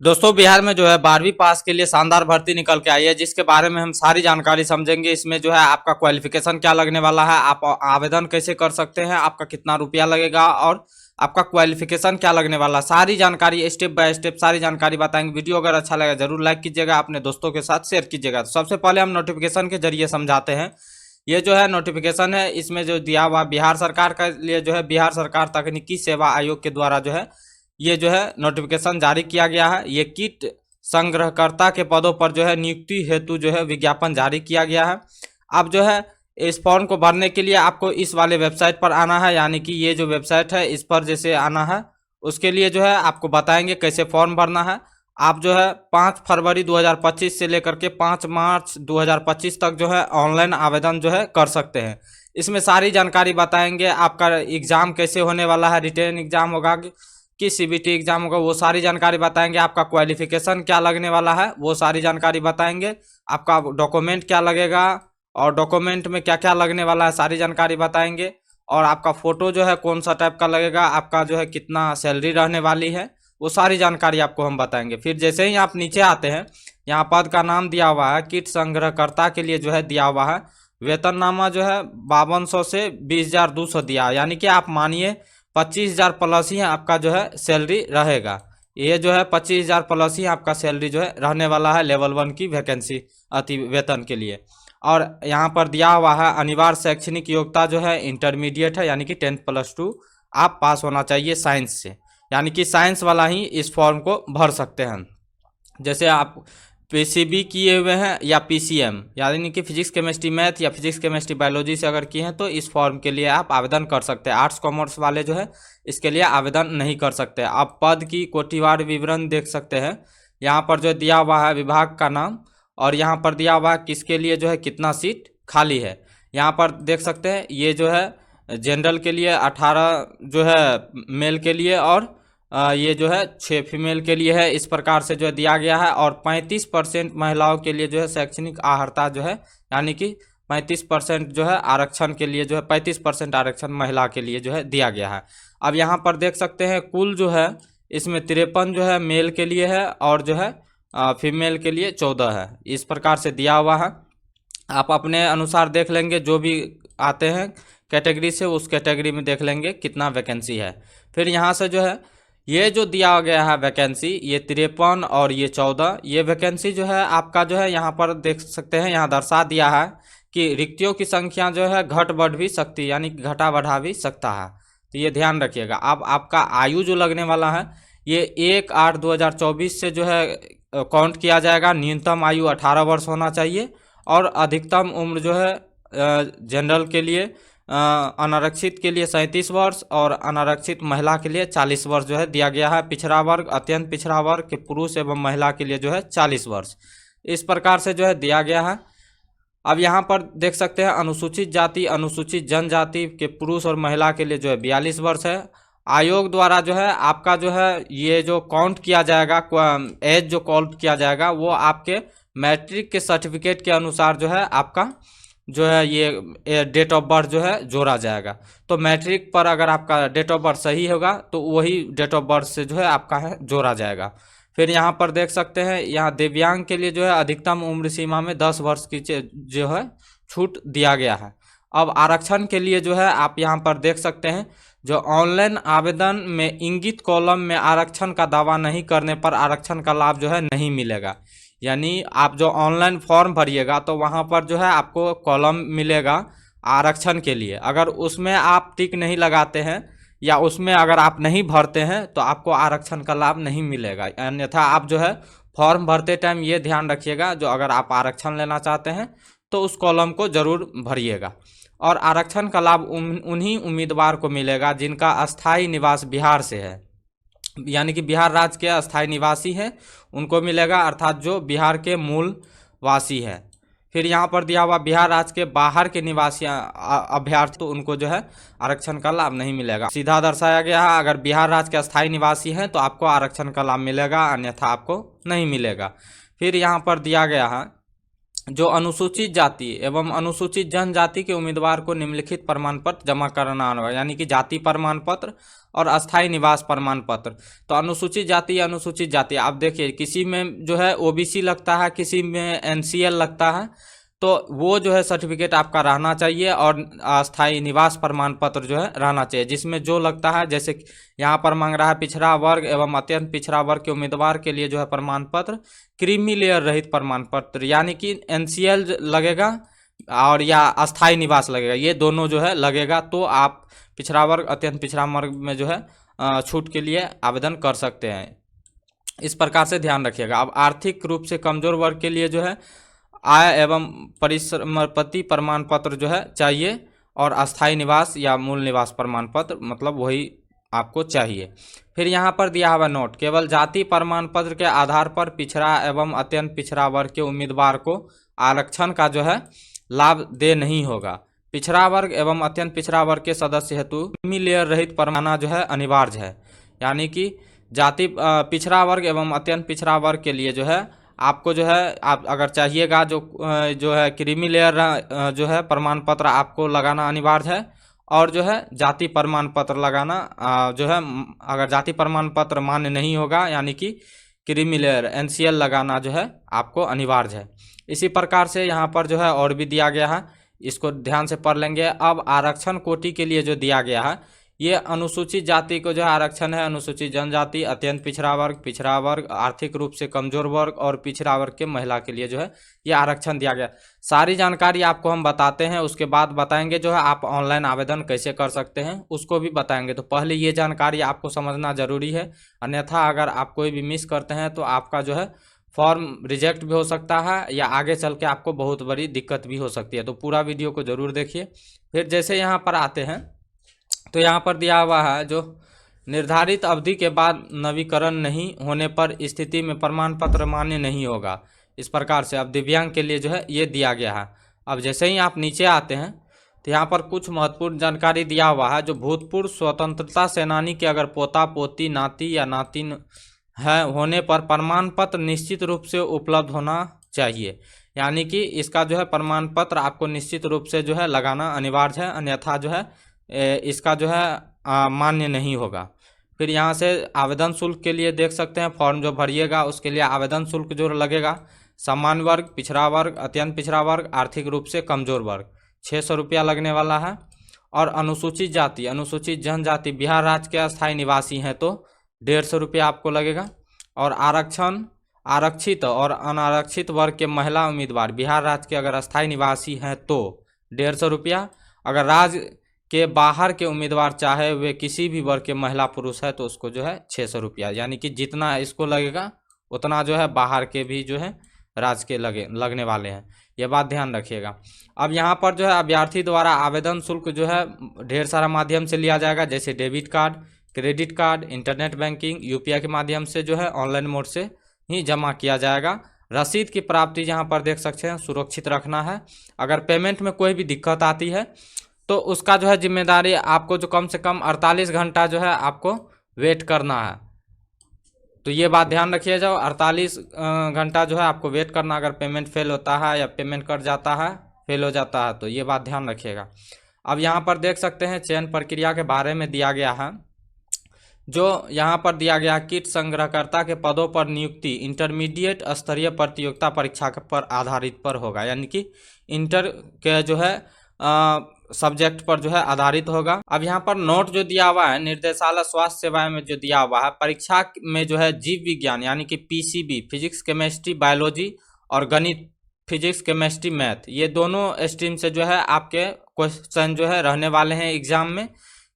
दोस्तों बिहार में जो है 12वीं पास के लिए शानदार भर्ती निकल के आई है, जिसके बारे में हम सारी जानकारी समझेंगे। इसमें जो है आपका क्वालिफिकेशन क्या लगने वाला है, आप आवेदन कैसे कर सकते हैं, आपका कितना रुपया लगेगा और आपका क्वालिफिकेशन क्या लगने वाला है, सारी जानकारी स्टेप बाय स्टेप सारी जानकारी बताएंगे। वीडियो अगर अच्छा लगे जरूर लाइक कीजिएगा, अपने दोस्तों के साथ शेयर कीजिएगा। तो सबसे पहले हम नोटिफिकेशन के जरिए समझाते हैं। ये जो है नोटिफिकेशन है, इसमें जो दिया हुआ बिहार सरकार के लिए जो है बिहार सरकार तकनीकी सेवा आयोग के द्वारा जो है ये जो है नोटिफिकेशन जारी किया गया है। ये किट संग्रहकर्ता के पदों पर जो है नियुक्ति हेतु जो है विज्ञापन जारी किया गया है। अब जो है इस फॉर्म को भरने के लिए आपको इस वाले वेबसाइट पर आना है, यानी कि ये जो वेबसाइट है इस पर जैसे आना है। उसके लिए जो है आपको बताएंगे कैसे फॉर्म भरना है। आप जो है 5 फरवरी 2025 से लेकर के 5 मार्च 2025 तक जो है ऑनलाइन आवेदन जो है कर सकते हैं। इसमें सारी जानकारी बताएंगे। आपका एग्जाम कैसे होने वाला है, रिटेन एग्जाम होगा कि सीबीटी एग्जाम होगा, वो सारी जानकारी बताएंगे। आपका क्वालिफिकेशन क्या लगने वाला है वो सारी जानकारी बताएंगे। आपका डॉक्यूमेंट क्या लगेगा और डॉक्यूमेंट में क्या क्या लगने वाला है सारी जानकारी बताएंगे। और आपका फोटो जो है कौन सा टाइप का लगेगा, आपका जो है कितना सैलरी रहने वाली है, वो सारी जानकारी आपको हम बताएंगे। फिर जैसे ही आप नीचे आते हैं, यहाँ पद का नाम दिया हुआ है, किट संग्रहकर्ता के लिए जो है दिया हुआ है। वेतननामा जो है 5200 से 20,200 दिया, यानी कि आप मानिए 25,000 प्लस ही आपका जो है सैलरी रहेगा। ये जो है 25,000 प्लस ही आपका सैलरी जो है रहने वाला है लेवल 1 की वैकेंसी अति वेतन के लिए। और यहाँ पर दिया हुआ है अनिवार्य शैक्षणिक योग्यता जो है इंटरमीडिएट है, यानी कि 10+2 आप पास होना चाहिए साइंस से, यानी कि साइंस वाला ही इस फॉर्म को भर सकते हैं। जैसे आप पीसीबी किए हुए हैं या पीसीएम यानी कि फिजिक्स केमिस्ट्री मैथ या फिजिक्स केमिस्ट्री बायोलॉजी से अगर किए हैं तो इस फॉर्म के लिए आप आवेदन कर सकते हैं। आर्ट्स कॉमर्स वाले जो है इसके लिए आवेदन नहीं कर सकते। आप पद की कोटिवार विवरण देख सकते हैं। यहाँ पर जो दिया हुआ है विभाग का नाम, और यहाँ पर दिया हुआ है किसके लिए जो है कितना सीट खाली है। यहाँ पर देख सकते हैं ये जो है जनरल के लिए 18 जो है मेल के लिए, और ये जो है 6 फीमेल के लिए है। इस प्रकार से जो है दिया गया है। और 35% महिलाओं के लिए जो है शैक्षणिक अर्हता जो है, यानी कि 35% जो है आरक्षण के लिए जो है 35% आरक्षण महिला के लिए जो है दिया गया है। अब यहाँ पर देख सकते हैं कुल जो है इसमें 53 जो है मेल के लिए है और जो है फीमेल के लिए 14 है। इस प्रकार से दिया हुआ है। आप अपने अनुसार देख लेंगे, जो भी आते हैं कैटेगरी से उस कैटेगरी में देख लेंगे कितना वैकेंसी है। फिर यहाँ से जो है ये जो दिया गया है वैकेंसी, ये 53 और ये 14, ये वैकेंसी जो है आपका जो है यहाँ पर देख सकते हैं, यहाँ दर्शा दिया है कि रिक्तियों की संख्या जो है घट बढ़ भी सकती है, यानी घटा बढ़ा भी सकता है। तो ये ध्यान रखिएगा। अब आपका आयु जो लगने वाला है ये 1/8/2024 से जो है काउंट किया जाएगा। न्यूनतम आयु 18 वर्ष होना चाहिए और अधिकतम उम्र जो है जनरल के लिए अनारक्षित के लिए 37 वर्ष और अनारक्षित महिला के लिए 40 वर्ष जो है दिया गया है। पिछड़ा वर्ग अत्यंत पिछड़ा वर्ग के पुरुष एवं महिला के लिए जो है 40 वर्ष इस प्रकार से जो है दिया गया है। अब यहाँ पर देख सकते हैं अनुसूचित जाति अनुसूचित जनजाति के पुरुष और महिला के लिए जो है 42 वर्ष है। आयोग द्वारा जो है आपका जो है ये जो काउंट किया जाएगा, एज जो काउंट किया जाएगा वो आपके मैट्रिक के सर्टिफिकेट के अनुसार जो है आपका जो है ये डेट ऑफ बर्थ जो है जोड़ा जाएगा। तो मैट्रिक पर अगर आपका डेट ऑफ बर्थ सही होगा तो वही डेट ऑफ बर्थ से जो है आपका है जोड़ा जाएगा। फिर यहाँ पर देख सकते हैं यहाँ दिव्यांग के लिए जो है अधिकतम उम्र सीमा में 10 वर्ष की जो है छूट दिया गया है। अब आरक्षण के लिए जो है आप यहाँ पर देख सकते हैं, जो ऑनलाइन आवेदन में इंगित कॉलम में आरक्षण का दावा नहीं करने पर आरक्षण का लाभ जो है नहीं मिलेगा। यानी आप जो ऑनलाइन फॉर्म भरिएगा तो वहाँ पर जो है आपको कॉलम मिलेगा आरक्षण के लिए। अगर उसमें आप टिक नहीं लगाते हैं या उसमें अगर आप नहीं भरते हैं तो आपको आरक्षण का लाभ नहीं मिलेगा। अन्यथा आप जो है फॉर्म भरते टाइम ये ध्यान रखिएगा, जो अगर आप आरक्षण लेना चाहते हैं तो उस कॉलम को जरूर भरिएगा। और आरक्षण का लाभ उन्हीं उम्मीदवार को मिलेगा जिनका अस्थायी निवास बिहार से है, यानी कि बिहार राज्य के अस्थायी निवासी हैं उनको मिलेगा, अर्थात जो बिहार के मूल वासी है। फिर यहाँ पर दिया हुआ बिहार राज्य के बाहर के निवासी अभ्यर्थी तो उनको जो है आरक्षण का लाभ नहीं मिलेगा। सीधा दर्शाया गया है अगर बिहार राज्य के अस्थायी निवासी हैं तो आपको आरक्षण का लाभ मिलेगा, अन्यथा आपको नहीं मिलेगा। फिर यहाँ पर दिया गया है जो अनुसूचित जाति एवं अनुसूचित जनजाति के उम्मीदवार को निम्नलिखित प्रमाण पत्र जमा कराना होगा, यानी कि जाति प्रमाण पत्र और अस्थायी निवास प्रमाण पत्र। तो अनुसूचित जाति या अनुसूचित जाति आप देखिए, किसी में जो है ओबीसी लगता है, किसी में एनसीएल लगता है, तो वो जो है सर्टिफिकेट आपका रहना चाहिए और अस्थायी निवास प्रमाण पत्र जो है रहना चाहिए, जिसमें जो लगता है, जैसे यहाँ पर मांग रहा है पिछड़ा वर्ग एवं अत्यंत पिछड़ा वर्ग के उम्मीदवार के लिए जो है प्रमाण पत्र क्रीमी लेयर रहित प्रमाण पत्र, यानी कि एनसीएल लगेगा और या अस्थायी निवास लगेगा, ये दोनों जो है लगेगा, तो आप पिछड़ा वर्ग अत्यंत पिछड़ा वर्ग में जो है छूट के लिए आवेदन कर सकते हैं। इस प्रकार से ध्यान रखिएगा। अब आर्थिक रूप से कमजोर वर्ग के लिए जो है आय एवं परिसंपत्ति प्रमाण पत्र जो है चाहिए और अस्थायी निवास या मूल निवास प्रमाण पत्र, मतलब वही आपको चाहिए। फिर यहाँ पर दिया हुआ नोट, केवल जाति प्रमाण पत्र के आधार पर पिछड़ा एवं अत्यंत पिछड़ा वर्ग के उम्मीदवार को आरक्षण का जो है लाभ दे नहीं होगा। पिछड़ा वर्ग एवं अत्यंत पिछड़ा वर्ग के सदस्य हेतु क्रीमी लेयर रहित प्रमाणना जो है अनिवार्य है, यानी कि जाति पिछड़ा वर्ग एवं अत्यंत पिछड़ा वर्ग के लिए जो है आपको जो है आप अगर चाहिएगा जो है क्रीमी लेयर जो है प्रमाण पत्र आपको लगाना अनिवार्य है, और जो है जाति प्रमाण पत्र लगाना जो है, अगर जाति प्रमाण पत्र मान्य नहीं होगा यानी कि क्रीमी लेयर एनसीएल लगाना जो है आपको अनिवार्य है। इसी प्रकार से यहाँ पर जो है और भी दिया गया है, इसको ध्यान से पढ़ लेंगे। अब आरक्षण कोटि के लिए जो दिया गया है, ये अनुसूचित जाति को जो है आरक्षण है, अनुसूचित जनजाति, अत्यंत पिछड़ा वर्ग, आर्थिक रूप से कमजोर वर्ग और पिछड़ा वर्ग के महिला के लिए जो है ये आरक्षण दिया गया। सारी जानकारी आपको हम बताते हैं, उसके बाद बताएंगे जो है आप ऑनलाइन आवेदन कैसे कर सकते हैं उसको भी बताएंगे। तो पहले ये जानकारी आपको समझना जरूरी है, अन्यथा अगर आप कोई भी मिस करते हैं तो आपका जो है फॉर्म रिजेक्ट भी हो सकता है या आगे चल के आपको बहुत बड़ी दिक्कत भी हो सकती है। तो पूरा वीडियो को जरूर देखिए। फिर जैसे यहाँ पर आते हैं तो यहाँ पर दिया हुआ है, जो निर्धारित अवधि के बाद नवीकरण नहीं होने पर स्थिति में प्रमाण पत्र मान्य नहीं होगा। इस प्रकार से अब दिव्यांग के लिए जो है ये दिया गया है। अब जैसे ही आप नीचे आते हैं तो यहाँ पर कुछ महत्वपूर्ण जानकारी दिया हुआ है, जो भूतपूर्व स्वतंत्रता सेनानी के अगर पोता पोती नाती या नातिन है होने पर प्रमाण पत्र निश्चित रूप से उपलब्ध होना चाहिए, यानी कि इसका जो है प्रमाण पत्र आपको निश्चित रूप से जो है लगाना अनिवार्य है, अन्यथा जो है इसका जो है मान्य नहीं होगा। फिर यहाँ से आवेदन शुल्क के लिए देख सकते हैं, फॉर्म जो भरिएगा उसके लिए आवेदन शुल्क जो लगेगा, सामान्य वर्ग, पिछड़ा वर्ग, अत्यंत पिछड़ा वर्ग, आर्थिक रूप से कमजोर वर्ग 600 रुपया लगने वाला है। और अनुसूचित जाति, अनुसूचित जनजाति, बिहार राज्य के अस्थायी निवासी हैं तो 150 रुपया आपको लगेगा। और आरक्षण, आरक्षित और अनारक्षित वर्ग के महिला उम्मीदवार बिहार राज्य के अगर अस्थायी निवासी हैं तो 150 रुपया। अगर राज्य के बाहर के उम्मीदवार चाहे वे किसी भी वर्ग के महिला पुरुष है तो उसको जो है 600 रुपया, यानी कि जितना इसको लगेगा उतना जो है बाहर के भी जो है राज्य के लगने वाले हैं, ये बात ध्यान रखिएगा। अब यहाँ पर जो है अभ्यर्थी द्वारा आवेदन शुल्क जो है ढेर सारा माध्यम से लिया जाएगा, जैसे debit card, credit card, internet banking, UPI के माध्यम से जो है ऑनलाइन मोड से ही जमा किया जाएगा। रसीद की प्राप्ति यहाँ पर देख सकते हैं सुरक्षित रखना है। अगर पेमेंट में कोई भी दिक्कत आती है तो उसका जो है जिम्मेदारी आपको जो कम से कम 48 घंटा जो है आपको वेट करना है, तो ये बात ध्यान रखिए। जो 48 घंटा जो है आपको वेट करना, अगर पेमेंट फेल होता है या पेमेंट कट जाता है, फेल हो जाता है, तो ये बात ध्यान रखिएगा। अब यहाँ पर देख सकते हैं चयन प्रक्रिया के बारे में दिया गया है, जो यहाँ पर दिया गया कीट संग्रहकर्ता के पदों पर नियुक्ति इंटरमीडिएट स्तरीय प्रतियोगिता परीक्षा पर आधारित पर होगा, यानी कि इंटर के जो है सब्जेक्ट पर जो है आधारित होगा। अब यहाँ पर नोट जो दिया हुआ है, निर्देशालय स्वास्थ्य सेवाएं में जो दिया हुआ है, परीक्षा में जो है जीव विज्ञान यानी कि पीसीबी, फिजिक्स केमिस्ट्री बायोलॉजी और गणित, फिजिक्स केमिस्ट्री मैथ, ये दोनों स्ट्रीम से जो है आपके क्वेश्चन जो है रहने वाले हैं एग्जाम में।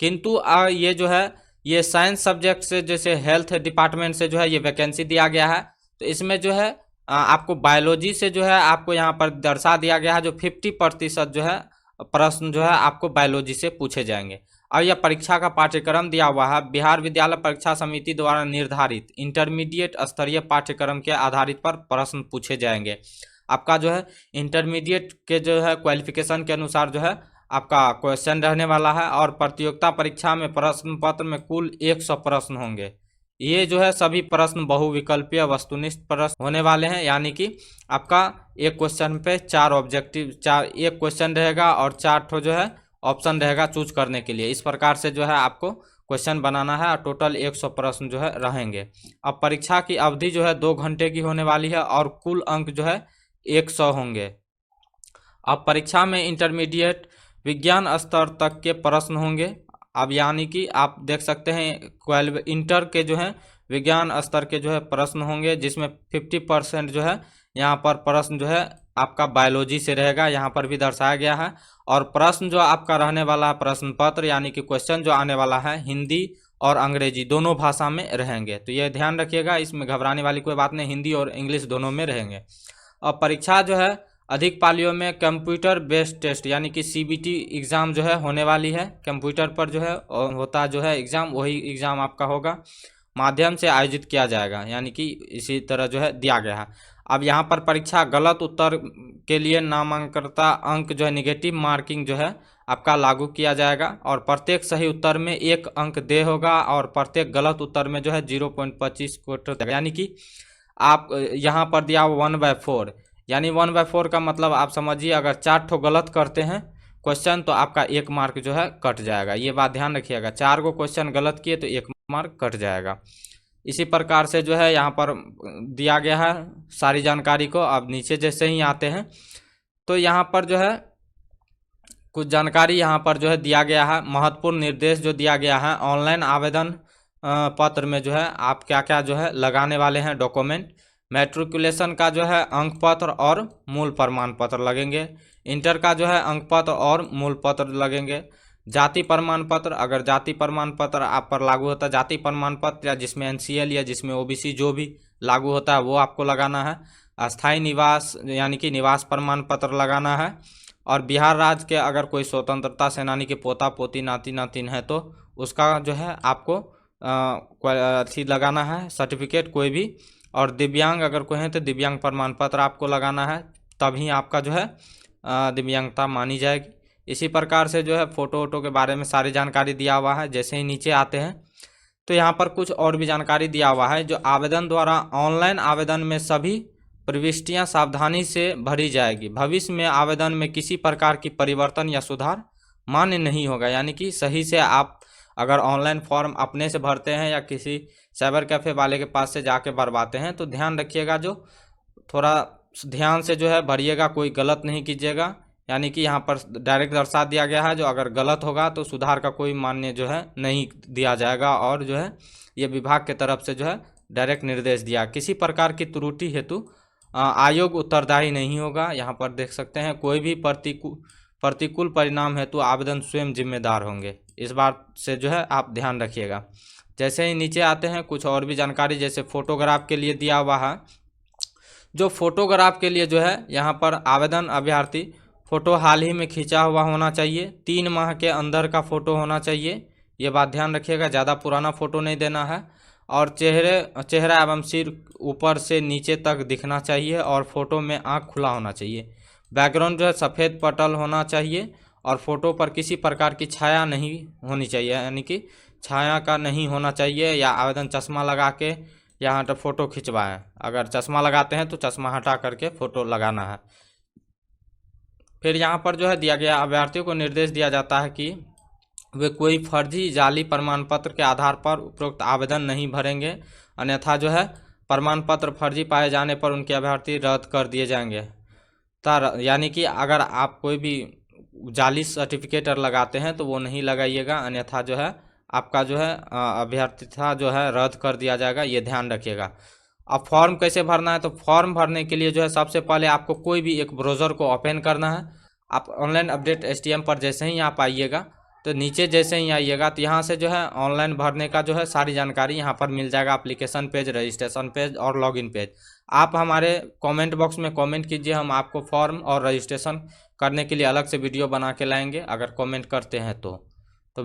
किंतु ये जो है ये साइंस सब्जेक्ट से, जैसे हेल्थ डिपार्टमेंट से जो है ये वैकेंसी दिया गया है, तो इसमें जो है आपको बायोलॉजी से जो है आपको यहाँ पर दर्शा दिया गया है, जो 50% जो है प्रश्न जो है आपको बायोलॉजी से पूछे जाएंगे। और यह परीक्षा का पाठ्यक्रम दिया हुआ है, बिहार विद्यालय परीक्षा समिति द्वारा निर्धारित इंटरमीडिएट स्तरीय पाठ्यक्रम के आधारित पर प्रश्न पूछे जाएंगे। आपका जो है इंटरमीडिएट के जो है क्वालिफिकेशन के अनुसार जो है आपका क्वेश्चन रहने वाला है। और प्रतियोगिता परीक्षा में प्रश्न पत्र में कुल 100 प्रश्न होंगे, ये जो है सभी प्रश्न बहुविकल्पीय वस्तुनिष्ठ प्रश्न होने वाले हैं, यानी कि आपका एक क्वेश्चन पे 4 ऑब्जेक्टिव, एक क्वेश्चन रहेगा और 4 ठो जो है ऑप्शन रहेगा चूज करने के लिए। इस प्रकार से जो है आपको क्वेश्चन बनाना है और टोटल 100 प्रश्न जो है रहेंगे। अब परीक्षा की अवधि जो है 2 घंटे की होने वाली है और कुल अंक जो है 100 होंगे। अब परीक्षा में इंटरमीडिएट विज्ञान स्तर तक के प्रश्न होंगे। अब यानी कि आप देख सकते हैं 12 इंटर के जो है विज्ञान स्तर के जो है प्रश्न होंगे, जिसमें 50% जो है यहाँ पर प्रश्न जो है आपका बायोलॉजी से रहेगा, यहाँ पर भी दर्शाया गया है। और प्रश्न जो आपका रहने वाला है प्रश्न पत्र यानी कि क्वेश्चन जो आने वाला है हिंदी और अंग्रेजी दोनों भाषा में रहेंगे। तो ये ध्यान रखिएगा, इसमें घबराने वाली कोई बात नहीं, हिंदी और इंग्लिश दोनों में रहेंगे। और परीक्षा जो है अधिक पालियों में कंप्यूटर बेस्ड टेस्ट यानी कि सीबीटी एग्ज़ाम जो है होने वाली है। कंप्यूटर पर जो है होता जो है एग्ज़ाम, वही एग्ज़ाम आपका होगा, माध्यम से आयोजित किया जाएगा, यानी कि इसी तरह जो है दिया गया है। अब यहाँ पर परीक्षा गलत उत्तर के लिए नामांकनता अंक जो है निगेटिव मार्किंग जो है आपका लागू किया जाएगा और प्रत्येक सही उत्तर में 1 अंक दे होगा और प्रत्येक गलत उत्तर में जो है 0.25 देगा। यानी कि आप यहाँ पर दिया 1/4, यानी 1/4 का मतलब आप समझिए अगर 4 ठो गलत करते हैं क्वेश्चन तो आपका 1 मार्क जो है कट जाएगा। ये बात ध्यान रखिएगा, 4 को क्वेश्चन गलत किए तो 1 मार्क कट जाएगा। इसी प्रकार से जो है यहाँ पर दिया गया है सारी जानकारी को। अब नीचे जैसे ही आते हैं तो यहाँ पर जो है कुछ जानकारी यहाँ पर जो है दिया गया है, महत्वपूर्ण निर्देश जो दिया गया है। ऑनलाइन आवेदन पत्र में जो है आप क्या क्या जो है लगाने वाले हैं डॉक्यूमेंट। मैट्रिकुलेशन का जो है अंक पत्र और मूल प्रमाण पत्र लगेंगे। इंटर का जो है अंक पत्र और मूल पत्र लगेंगे। जाति प्रमाण पत्र, अगर जाति प्रमाण पत्र आप पर लागू होता है, जाति प्रमाण पत्र या जिसमें एनसीएल या जिसमें ओबीसी जो भी लागू होता है वो आपको लगाना है। अस्थाई निवास यानी कि निवास प्रमाण पत्र लगाना है। और बिहार राज्य के अगर कोई स्वतंत्रता सेनानी के पोता पोती नाती नातिन है तो उसका जो है आपको अथी लगाना है सर्टिफिकेट कोई भी। और दिव्यांग अगर कोई है तो दिव्यांग प्रमाण पत्र आपको लगाना है, तभी आपका जो है दिव्यांगता मानी जाएगी। इसी प्रकार से जो है फ़ोटो वोटो के बारे में सारी जानकारी दिया हुआ है। जैसे ही नीचे आते हैं तो यहाँ पर कुछ और भी जानकारी दिया हुआ है। जो आवेदन द्वारा ऑनलाइन आवेदन में सभी प्रविष्टियाँ सावधानी से भरी जाएगी। भविष्य में आवेदन में किसी प्रकार की परिवर्तन या सुधार मान्य नहीं होगा। यानी कि सही से आप अगर ऑनलाइन फॉर्म अपने से भरते हैं या किसी साइबर कैफ़े वाले के पास से जाके भरवाते हैं तो ध्यान रखिएगा, जो थोड़ा ध्यान से जो है भरिएगा, कोई गलत नहीं कीजिएगा। यानी कि यहाँ पर डायरेक्ट दर्शा दिया गया है, जो अगर गलत होगा तो सुधार का कोई मान्य जो है नहीं दिया जाएगा। और जो है ये विभाग के तरफ से जो है डायरेक्ट निर्देश दिया, किसी प्रकार की त्रुटि हेतु आयोग उत्तरदायी नहीं होगा। यहाँ पर देख सकते हैं कोई भी प्रतिकूल परिणाम हेतु आवेदन स्वयं जिम्मेदार होंगे। इस बात से जो है आप ध्यान रखिएगा। जैसे ही नीचे आते हैं कुछ और भी जानकारी, जैसे फोटोग्राफ के लिए दिया हुआ है। जो फोटोग्राफ के लिए जो है यहाँ पर आवेदन अभ्यर्थी फ़ोटो हाल ही में खींचा हुआ होना चाहिए, 3 माह के अंदर का फ़ोटो होना चाहिए। ये बात ध्यान रखिएगा, ज़्यादा पुराना फ़ोटो नहीं देना है। और चेहरा एवं सिर ऊपर से नीचे तक दिखना चाहिए और फ़ोटो में आँख खुला होना चाहिए। बैकग्राउंड जो है सफ़ेद पटल होना चाहिए और फ़ोटो पर किसी प्रकार की छाया नहीं होनी चाहिए, यानी कि छाया का नहीं होना चाहिए। या आवेदन चश्मा लगा के यहाँ तो फ़ोटो खिंचवाएं, अगर चश्मा लगाते हैं तो चश्मा हटा करके फ़ोटो लगाना है। फिर यहाँ पर जो है दिया गया अभ्यर्थियों को निर्देश दिया जाता है कि वे कोई फर्जी जाली प्रमाण पत्र के आधार पर उपरोक्त आवेदन नहीं भरेंगे, अन्यथा जो है प्रमाण पत्र फर्जी पाए जाने पर उनके अभ्यर्थी रद्द कर दिए जाएंगे। यानी कि अगर आप कोई भी जाली सर्टिफिकेट लगाते हैं तो वो नहीं लगाइएगा, अन्यथा जो है आपका जो है अभ्यर्थिता जो है रद्द कर दिया जाएगा, ये ध्यान रखिएगा। अब फॉर्म कैसे भरना है, तो फॉर्म भरने के लिए जो है सबसे पहले आपको कोई भी एक ब्राउज़र को ओपन करना है। आप ऑनलाइन अपडेट STM पर जैसे ही आप आइएगा तो नीचे जैसे ही आइएगा तो यहाँ से जो है ऑनलाइन भरने का जो है सारी जानकारी यहाँ पर मिल जाएगा। एप्लीकेशन पेज, रजिस्ट्रेशन पेज और लॉगिन पेज। आप हमारे कमेंट बॉक्स में कमेंट कीजिए, हम आपको फॉर्म और रजिस्ट्रेशन करने के लिए अलग से वीडियो बना के लाएंगे अगर कमेंट करते हैं तो।